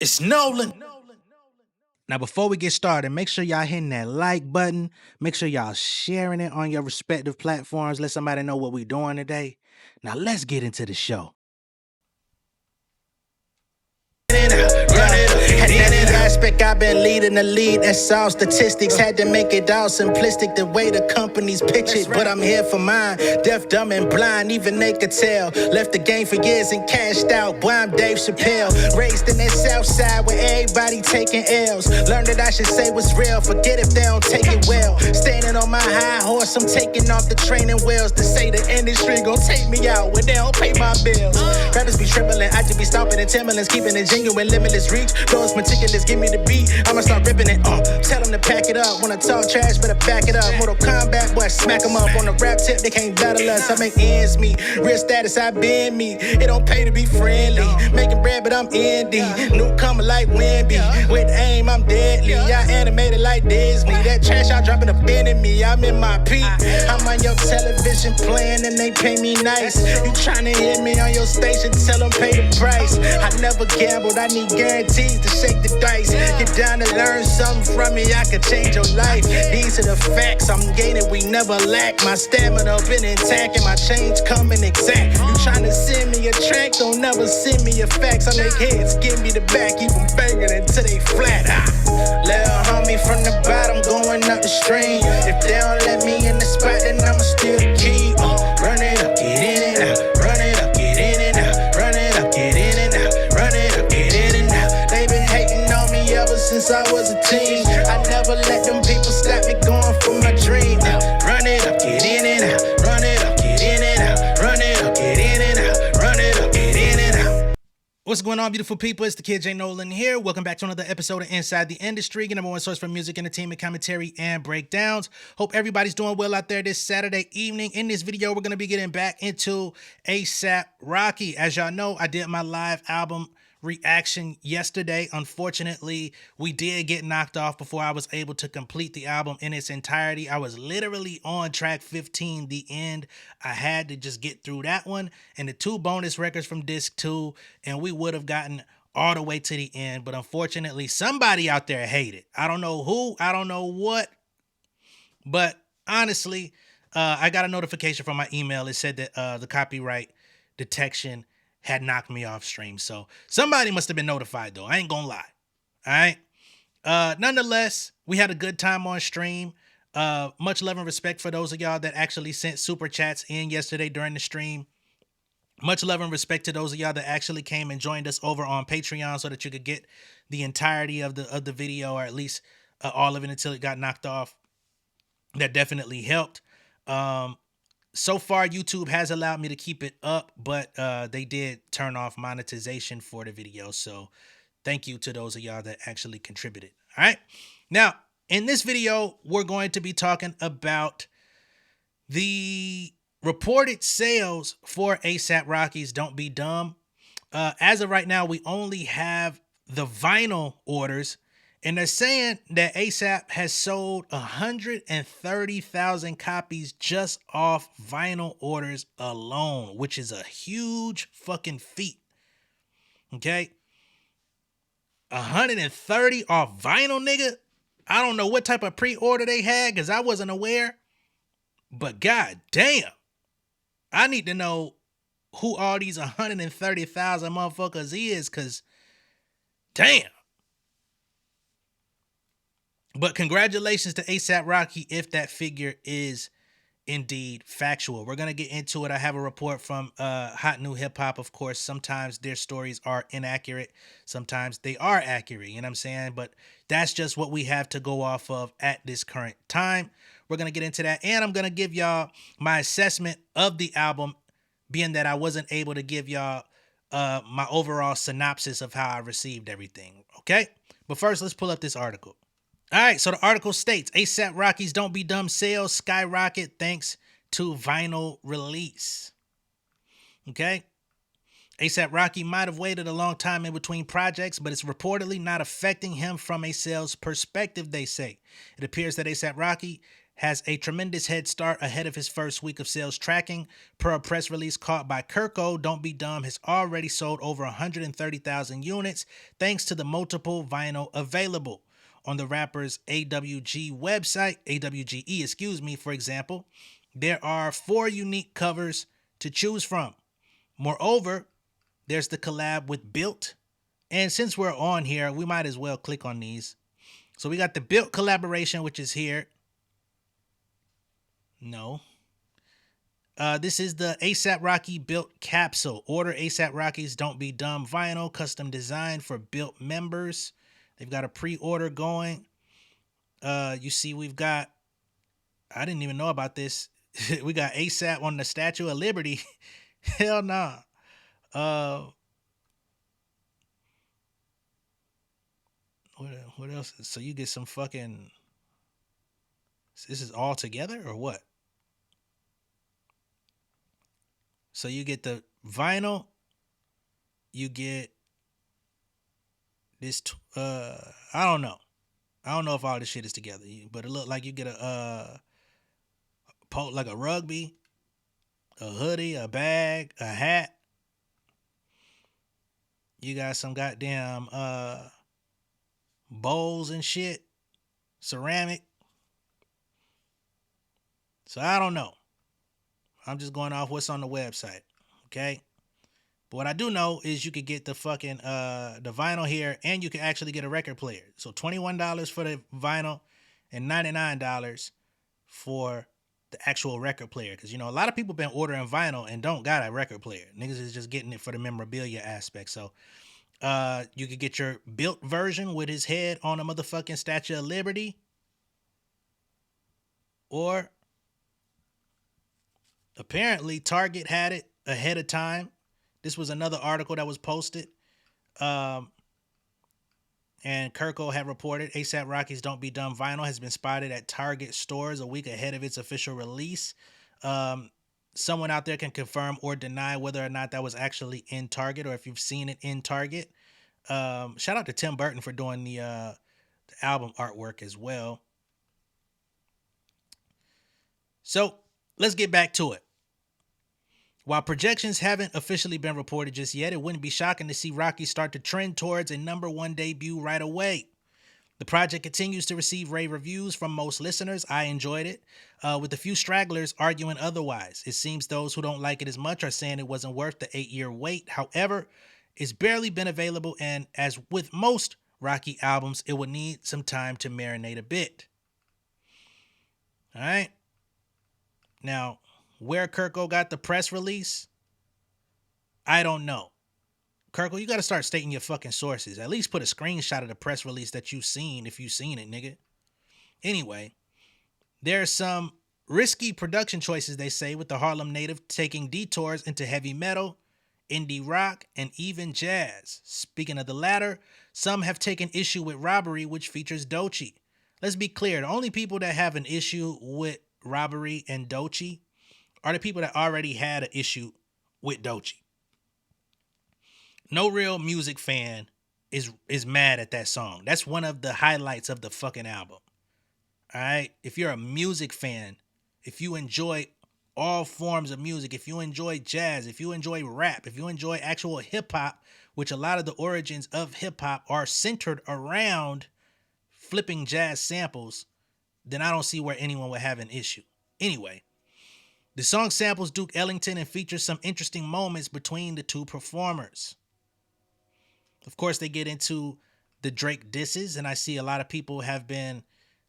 It's Nolan. Now, before we get started, make sure y'all hitting that like button. Make sure y'all sharing it on your respective platforms. Let somebody know what we're doing today. Now, let's get into the show. At any aspect, I've been leading the lead. That's all statistics. Had to make it all simplistic the way the companies pitch it. But I'm here for mine. Deaf, dumb, and blind, even they could tell. Left the game for years and cashed out. Boy, I'm Dave Chappelle. Raised in that south side where everybody taking L's. Learned that I should say what's real. Forget if they don't take it well. Standing on my high horse, I'm taking off the training wheels. To say the industry gon' take me out when they don't pay my bills. Rappers be trembling, I just be stomping in Timberlands. Keeping it genuine, limitless reach. Those meticulous, give me the beat, I'ma start ripping it. Tell them to pack it up. Wanna talk trash, better back it up. Mortal Kombat, boy, smack them up. On the rap tip, they can't battle us. I make ends meet. Real status, I been me. It don't pay to be friendly. Making bread, but I'm indie. Newcomer like Wimby. With aim, I'm deadly. I animated like Disney. That trash, y'all dropping offending me. I'm in my peak. I'm on your television playing and they pay me nice. You tryna hit me on your station, tell them pay the price. I never gambled, I need guarantees to shake the dice. Get down to learn something from me, I could change your life. These are the facts, I'm gaining, we never lack. My stamina been intact and my change coming exact. You tryna send me a track, don't never send me a fax. I make heads, give me the back, keep them banging until they flat. Little homie from the bottom going up the stream. If they don't let me in the spot, then I'ma steal the key. Run it up, get in and out. Run it up, get in and out. Run it up, get in and out. Run it up, get in and out. They been hating on me ever since I was a teen. I never let them people stop me going for my dream. Run it up, get in and out. Run it up, get in and out. Run it up, get in and out. Run it up, get in and out. What's going on, beautiful people? It's the kid J Nolan here. Welcome back to another episode of Inside the Industry, your number one source for music, entertainment, commentary, and breakdowns. Hope everybody's doing well out there this Saturday evening. In this video, we're going to be getting back into A$AP Rocky. As y'all know, I did my live album reaction yesterday. Unfortunately, we did get knocked off before I was able to complete the album in its entirety. I was literally on track 15, the end. I had to just get through that one and the two bonus records from disc 2, and we would have gotten all the way to the end. But unfortunately, somebody out there hated. I don't know who, I don't know what, but honestly, I got a notification from my email. It said that the copyright detection had knocked me off stream. So somebody must have been notified though. I ain't gonna lie. All right. Nonetheless, we had a good time on stream. Much love and respect for those of y'all that actually sent super chats in yesterday during the stream. Much love and respect to those of y'all that actually came and joined us over on Patreon so that you could get the entirety of the video, or at least all of it until it got knocked off. That definitely helped. So far, YouTube has allowed me to keep it up, but they did turn off monetization for the video. So thank you to those of y'all that actually contributed. All right. Now, in this video, we're going to be talking about the reported sales for A$AP Rocky's Don't Be Dumb. As of right now, we only have the vinyl orders. And they're saying that A$AP has sold 130,000 copies just off vinyl orders alone, which is a huge fucking feat. Okay? 130 off vinyl, nigga. I don't know what type of pre-order they had because I wasn't aware. But god damn. I need to know who all these 130,000 motherfuckers is, because damn. But congratulations to A$AP Rocky if that figure is indeed factual. We're going to get into it. I have a report from Hot New Hip Hop. Of course, sometimes their stories are inaccurate. Sometimes they are accurate. You know what I'm saying? But that's just what we have to go off of at this current time. We're going to get into that. And I'm going to give y'all my assessment of the album, being that I wasn't able to give y'all my overall synopsis of how I received everything. Okay? But first, let's pull up this article. All right, so the article states, A$AP Rocky's Don't Be Dumb sales skyrocket thanks to vinyl release. Okay? A$AP Rocky might have waited a long time in between projects, but it's reportedly not affecting him from a sales perspective, they say. It appears that A$AP Rocky has a tremendous head start ahead of his first week of sales tracking. Per a press release caught by Kirko, Don't Be Dumb has already sold over 130,000 units thanks to the multiple vinyl available. On the rapper's AWG website, AWGE, excuse me, for example, there are 4 unique covers to choose from. Moreover, there's the collab with Built. And since we're on here, we might as well click on these. So we got the Built collaboration, which is here. No. This is the ASAP Rocky Built capsule. Order ASAP Rocky's Don't Be Dumb vinyl, custom designed for Built members. They've got a pre-order going. You see, we've got, I didn't even know about this. We got ASAP on the Statue of Liberty. Hell nah. What else? So you get some fucking, this is all together or what? So you get the vinyl, you get this, I don't know. I don't know if all this shit is together, but it looked like you get a, like a rugby, a hoodie, a bag, a hat. You got some goddamn, bowls and shit, ceramic. So I don't know. I'm just going off what's on the website, okay? But what I do know is you could get the fucking the vinyl here, and you can actually get a record player. So $21 for the vinyl and $99 for the actual record player. Because, you know, a lot of people been ordering vinyl and don't got a record player. Niggas is just getting it for the memorabilia aspect. So you could get your Built version with his head on a motherfucking Statue of Liberty. Or apparently Target had it ahead of time. This was another article that was posted. And Kirko had reported ASAP Rocky's Don't Be Dumb vinyl has been spotted at Target stores a week ahead of its official release. Someone out there can confirm or deny whether or not that was actually in Target or if you've seen it in Target. Shout out to Tim Burton for doing the album artwork as well. So let's get back to it. While projections haven't officially been reported just yet, it wouldn't be shocking to see Rocky start to trend towards a #1 debut right away. The project continues to receive rave reviews from most listeners. I enjoyed it, with a few stragglers arguing otherwise. It seems those who don't like it as much are saying it wasn't worth the 8-year wait. However, it's barely been available, and as with most Rocky albums, it would need some time to marinate a bit. All right. Now, where Kirko got the press release, I don't know. Kirko, you got to start stating your fucking sources. At least put a screenshot of the press release that you've seen if you've seen it, nigga. Anyway, there's some risky production choices, they say, with the Harlem native taking detours into heavy metal, indie rock, and even jazz. Speaking of the latter, some have taken issue with Robbery, which features Doechii. Let's be clear, the only people that have an issue with Robbery and Doechii are the people that already had an issue with Doechii. No real music fan is mad at that song. That's one of the highlights of the fucking album. All right? If you're a music fan, if you enjoy all forms of music, if you enjoy jazz, if you enjoy rap, if you enjoy actual hip-hop, which a lot of the origins of hip-hop are centered around flipping jazz samples, then I don't see where anyone would have an issue. Anyway, the song samples Duke Ellington and features some interesting moments between the two performers. Of course, they get into the Drake disses, and I see a lot of people have been,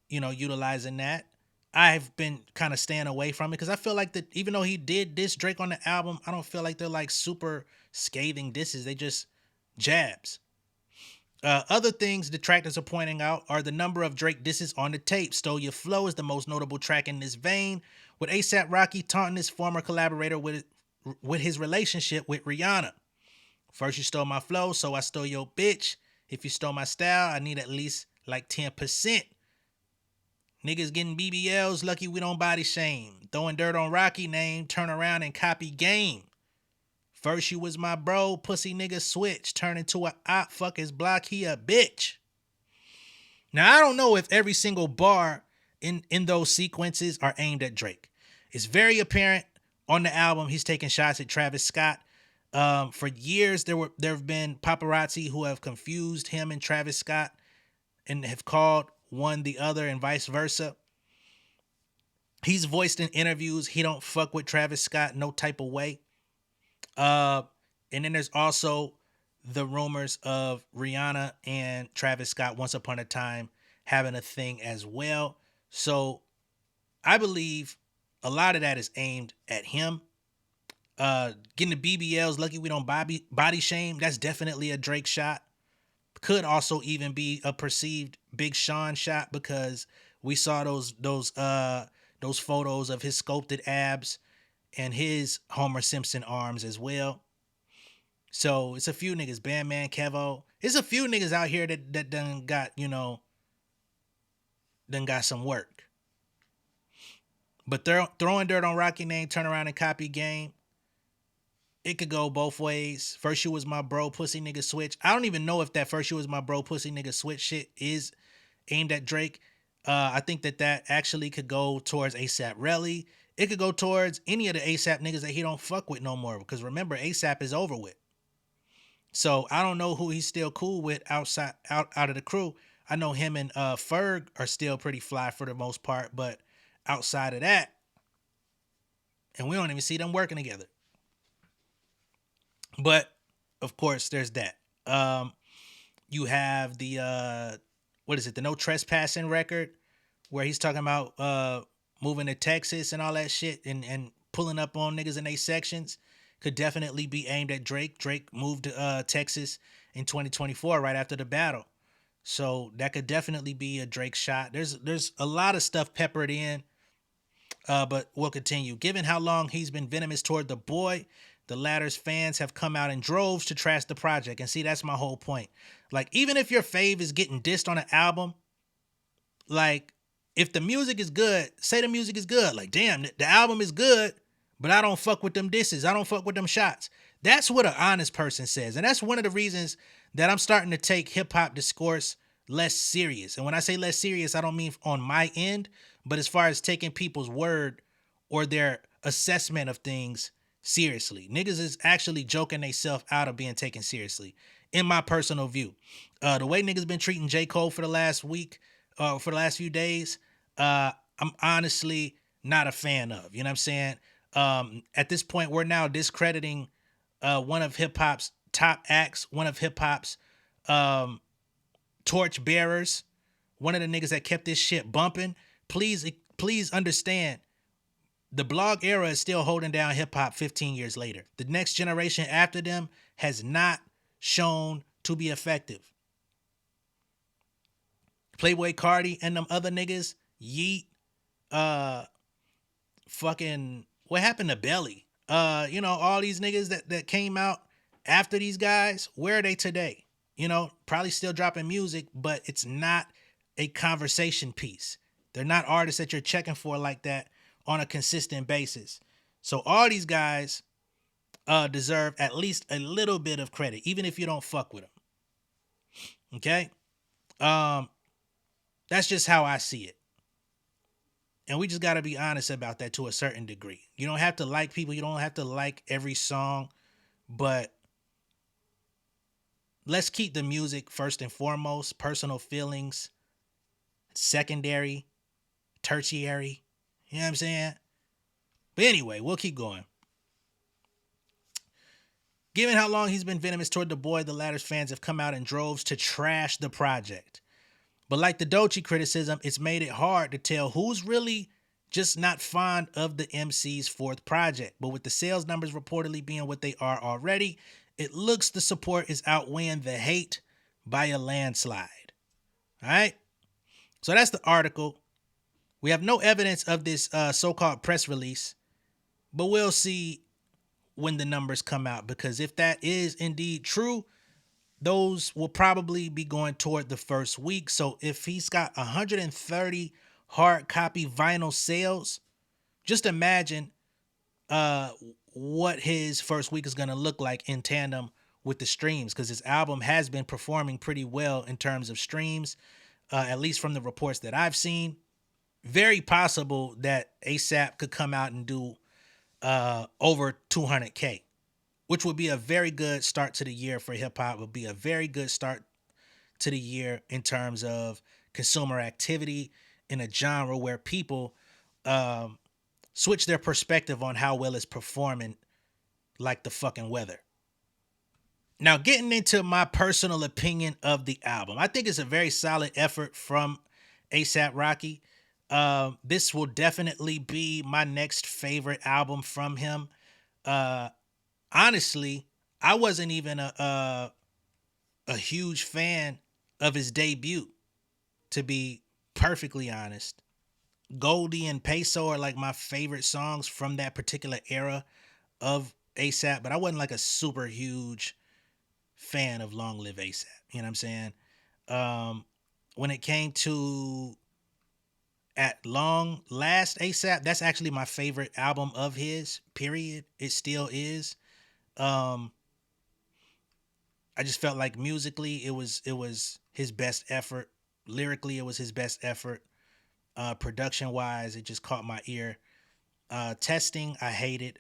utilizing that. I've been kind of staying away from it because I feel like that even though he did diss Drake on the album, I don't feel like they're like super scathing disses. They just jabs. Other things detractors are pointing out are the number of Drake disses on the tape. Stole Your Flow is the most notable track in this vein, with ASAP Rocky taunting his former collaborator with his relationship with Rihanna. First you stole my flow, so I stole your bitch. If you stole my style, I need at least like 10%. Niggas getting BBLs, lucky we don't body shame. Throwing dirt on Rocky name, turn around and copy game. First you was my bro, pussy nigga switch. Turn into a op, fuck his block, he a bitch. Now I don't know if every single bar in those sequences are aimed at Drake. It's very apparent on the album he's taking shots at Travis Scott. For years there have been paparazzi who have confused him and Travis Scott and have called one the other and vice versa. He's voiced in interviews he don't fuck with Travis Scott no type of way. Uh, and then there's also the rumors of Rihanna and Travis Scott once upon a time having a thing as well. So I believe a lot of that is aimed at him. Getting the BBLs, lucky we don't body shame. That's definitely a Drake shot. Could also even be a perceived Big Sean shot because we saw those photos of his sculpted abs and his Homer Simpson arms as well. So it's a few niggas, Bandman, Kevo. It's a few niggas out here that done got, done got some work. But throwing dirt on Rocky name, turn around and copy game. It could go both ways. First you was my bro, pussy nigga switch. I don't even know if that first you was my bro, pussy nigga switch shit is aimed at Drake. I think that actually could go towards ASAP Relly. It could go towards any of the ASAP niggas that he don't fuck with no more. Because remember, ASAP is over with. So I don't know who he's still cool with out of the crew. I know him and Ferg are still pretty fly for the most part, but outside of that, and we don't even see them working together. But of course, there's that. You have the what is it? The no trespassing record, where he's talking about moving to Texas and all that shit, and pulling up on niggas in their sections. Could definitely be aimed at Drake. Drake moved to Texas in 2024, right after the battle. So that could definitely be a Drake shot. There's a lot of stuff peppered in, but we'll continue. Given how long he's been venomous toward the boy, the latter's fans have come out in droves to trash the project. And see, that's my whole point. Like, even if your fave is getting dissed on an album, like, if the music is good, say the music is good. Like, damn, the album is good, but I don't fuck with them disses. I don't fuck with them shots. That's what an honest person says. And that's one of the reasons that I'm starting to take hip hop discourse less serious. And when I say less serious, I don't mean on my end, but as far as taking people's word or their assessment of things seriously. Niggas is actually joking themselves out of being taken seriously, in my personal view. The way niggas been treating J. Cole for the last week, for the last few days, I'm honestly not a fan of. You know what I'm saying? At this point, we're now discrediting one of hip hop's top acts, one of hip hop's torch bearers, one of the niggas that kept this shit bumping. Please understand, the blog era is still holding down hip hop 15 years later. The next generation after them has not shown to be effective. Playboy Cardi and them other niggas, Yeet, fucking, what happened to Belly? All these niggas that came out after these guys, where are they today? Probably still dropping music, but it's not a conversation piece. They're not artists that you're checking for like that on a consistent basis. So all these guys deserve at least a little bit of credit, even if you don't fuck with them. Okay? That's just how I see it. And we just got to be honest about that to a certain degree. You don't have to like people. You don't have to like every song. But let's keep the music first and foremost. Personal feelings, secondary, tertiary. You know what I'm saying? But anyway, we'll keep going. Given how long he's been venomous toward the boy, the latter's fans have come out in droves to trash the project. But like the Doechii criticism, it's made it hard to tell who's really just not fond of the MC's fourth project. But with the sales numbers reportedly being what they are already, it looks the support is outweighing the hate by a landslide. All right? So that's the article. We have no evidence of this so-called press release, but we'll see when the numbers come out, because if that is indeed true, those will probably be going toward the first week. So if he's got 130 hard copy vinyl sales, just imagine what his first week is going to look like in tandem with the streams, because his album has been performing pretty well in terms of streams, at least from the reports that I've seen. very possible that ASAP could come out and do over 200K, which would be a very good start to the year for hip hop. Would be a very good start to the year in terms of consumer activity in a genre where people um, switch their perspective on how well it's performing, like the fucking weather. Now, getting into my personal opinion of the album, I think it's a very solid effort from ASAP Rocky. This will definitely be my next favorite album from him. Uh, Honestly, I wasn't even a huge fan of his debut, to be perfectly honest. Goldie and Peso are like my favorite songs from that particular era of ASAP, but I wasn't like a super huge fan of Long Live ASAP. You know what I'm saying? Um, when it came to At Long Last ASAP, that's actually my favorite album of his, period. It still is. Um, I just felt like musically it was his best effort. Lyrically, it was his best effort. Production wise, it just caught my ear. Testing, I hated,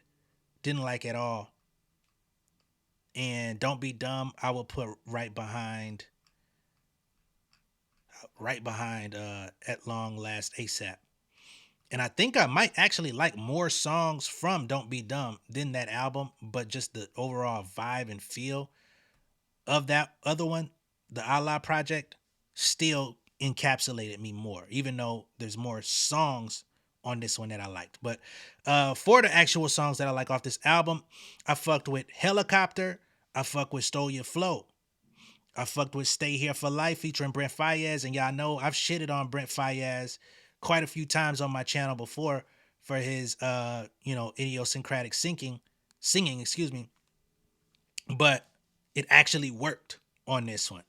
didn't like at all. And Don't Be Dumb, I will put right behind At Long Last ASAP. And I think I might actually like more songs from Don't Be Dumb than that album, but just the overall vibe and feel of that other one, the Allah Project, still encapsulated me more, even though there's more songs on this one that I liked. But for the actual songs that I like off this album, I fucked with Helicopter, I fucked with Stole Your Flow, I fucked with Stay Here for Life featuring Brent Fayez, and y'all know I've shitted on Brent Fayez quite a few times on my channel before for his idiosyncratic singing, excuse me, but it actually worked on this one.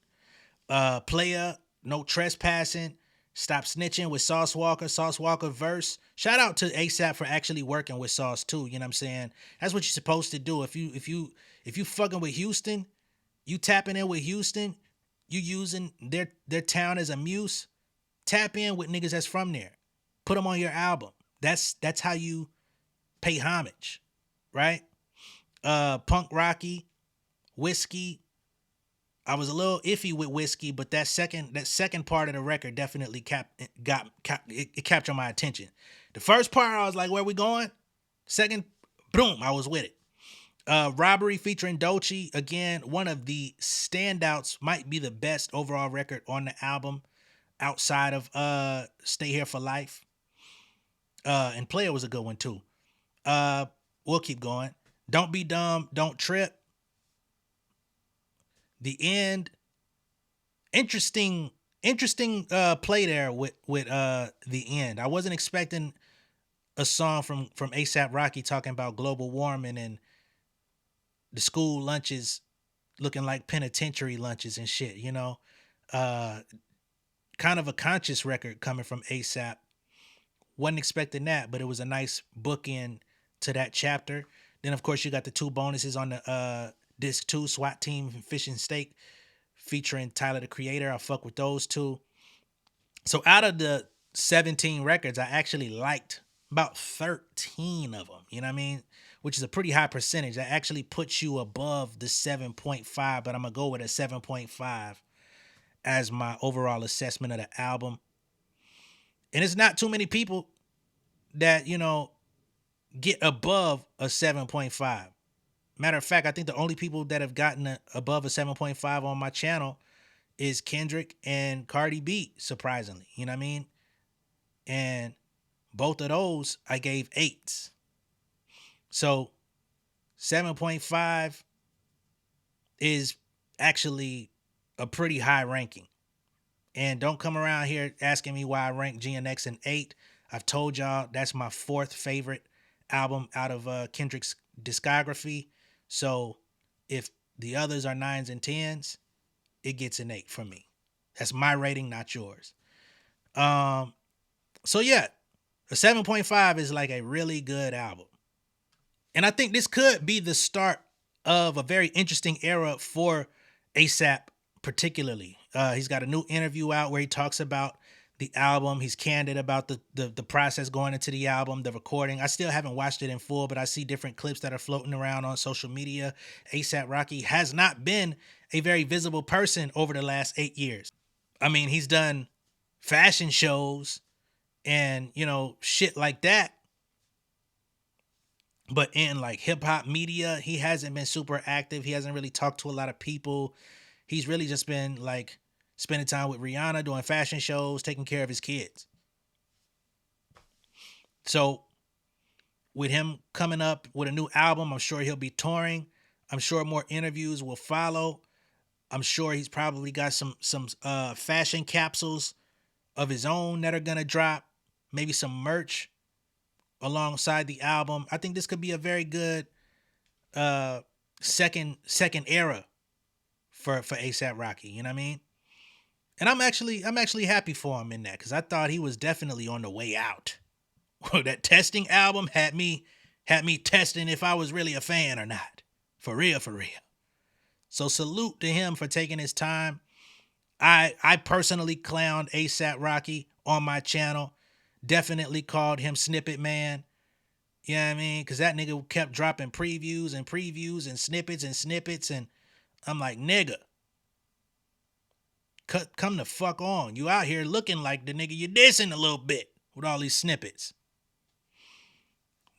Playa, No Trespassing, Stop Snitching with Sauce Walker verse. Shout out to ASAP for actually working with Sauce too. You know what I'm saying? That's what you're supposed to do. If you fucking with Houston, you tapping in with Houston, you using their town as a muse. Tap in with niggas that's from there. Put them on your album. That's how you pay homage, right? Punk Rocky, Whiskey, I was a little iffy with Whiskey, but that second part of the record definitely it captured my attention. The first part, I was like, "Where we going?" Second, boom, I was with it. Robbery featuring Dolce, again, one of the standouts, might be the best overall record on the album outside of Stay Here for Life. And Player was a good one too. Uh, we'll keep going. Don't Be Dumb, Don't Trip. The End, interesting play there with The End. I wasn't expecting a song from ASAP Rocky talking about global warming and the school lunches looking like penitentiary lunches and shit, you know. Uh Kind of a conscious record coming from ASAP. Wasn't expecting that, but it was a nice bookend to that chapter. Then of course you got the two bonuses on the disc 2, SWAT Team and Fish and Steak featuring Tyler the Creator. I fuck with those two. So out of the 17 records, I actually liked about 13 of them. You know what I mean? Which is a pretty high percentage. That actually puts you above the 7.5, but I'm going to go with a 7.5 as my overall assessment of the album. And it's not too many people that, get above a 7.5. Matter of fact, I think the only people that have gotten above a 7.5 on my channel is Kendrick and Cardi B, surprisingly. You know what I mean? And both of those I gave 8s. So 7.5 is actually a pretty high ranking. And don't come around here asking me why I rank GNX an 8. I've told y'all that's my 4th favorite album out of Kendrick's discography. So if the others are 9s and 10s, it gets an 8 from me. That's my rating, not yours. So yeah, a 7.5 is like a really good album. And I think this could be the start of a very interesting era for ASAP particularly. He's got a new interview out where he talks about the album. He's candid about the process going into the album, the recording. I still haven't watched it in full, but I see different clips that are floating around on social media. A$AP Rocky has not been a very visible person over the last 8 years. I mean, he's done fashion shows and, you know, shit like that. But in like hip hop media, he hasn't been super active. He hasn't really talked to a lot of people. He's really just been like spending time with Rihanna, doing fashion shows, taking care of his kids. So with him coming up with a new album, I'm sure he'll be touring. I'm sure more interviews will follow. I'm sure he's probably got some fashion capsules of his own that are going to drop. Maybe some merch alongside the album. I think this could be a very good second era for A$AP Rocky, you know what I mean? And I'm actually happy for him in that, because I thought he was definitely on the way out. That Testing album had me testing if I was really a fan or not. For real, for real. So salute to him for taking his time. I personally clowned A$AP Rocky on my channel. Definitely called him Snippet Man. You know what I mean? Because that nigga kept dropping previews and snippets. And I'm like, nigga, come the fuck on. You out here looking like the nigga you dissing a little bit with all these snippets.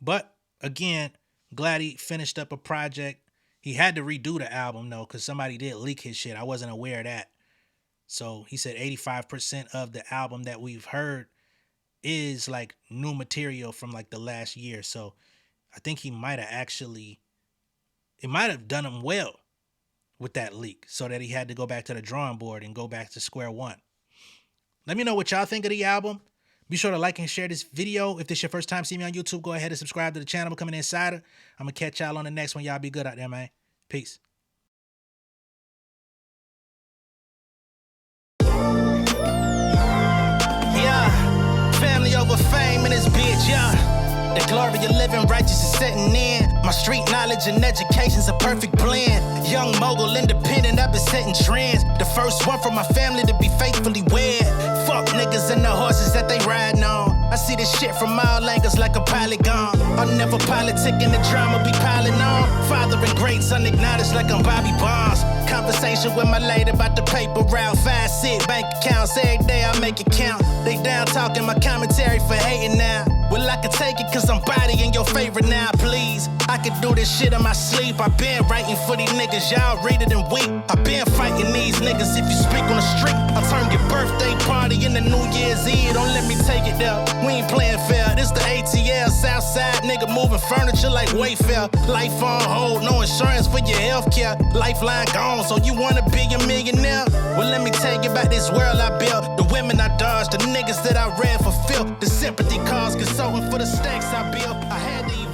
But again, glad he finished up a project. He had to redo the album though, because somebody did leak his shit. I wasn't aware of that. So he said 85% of the album that we've heard is like new material from like the last year. So I think he might have done him well with that leak, so that he had to go back to the drawing board and go back to square one. Let me know what y'all think of the album. Be sure to like and share this video. If this is your first time seeing me on YouTube, go ahead and subscribe to the channel, become an insider. I'm going to catch y'all on the next one. Y'all be good out there, man. Peace. Yeah, family over fame in this bitch, yeah. The glory of living righteous is setting in. My street knowledge and education's a perfect blend. Young mogul, independent, I've been setting trends. The first one from my family to be faithfully wed. Fuck niggas and the horses that they riding on. I see this shit from all angles like a polygon. I'm never politicking, the drama be piling on. Father and great son acknowledged like I'm Bobby Bonds. Conversation with my lady about the paper route. 5 sit bank accounts, every day I make it count. They down talking my commentary for hating now. Well, I can take it cause I'm bodying your favorite now, please. I can do this shit in my sleep. I been writing for these niggas, y'all read it and weep. I been fighting these niggas if you speak on the street. I'll turn your birthday party into New Year's Eve. Don't let me take it there, we ain't playing fair. This the ATL, Southside nigga moving furniture like Wayfair. Life on hold, no insurance for your healthcare. Lifeline gone, so you wanna be a millionaire? Well, let me tell you about this world I built. The women I dodged, the niggas that I read for filth. The sympathy calls, consulting for the stacks I built. I had to